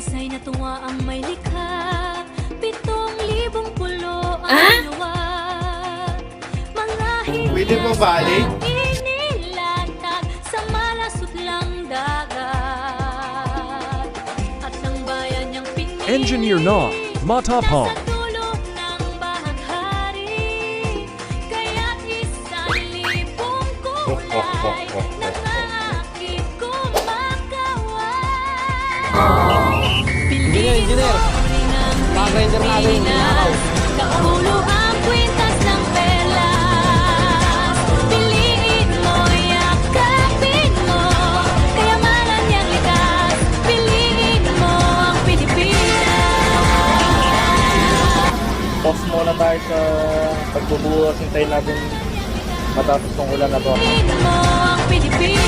Mahusay na tuwa ang may likha, 7,000 pulo ang nawa. Mga Pwede pa balik? inilatag sa malasot lang dagat. At ng bayan niyang pinili Engineer Na, Matapang. nasa dulo ng bahaghari. Kaya't 1,000 kulay nangangakit kumakaway. Piliin mo rin ang Pilipinas, kaulo ang kwintas ng perlas. Piliin mo, yakapin mo, kayamanan niyang likas. Piliin mo ang Pilipinas. Pause muna tayo sa pagbubuhos. Hintayin natin matapos tong ulan na to. Piliin mo ang Pilipinas.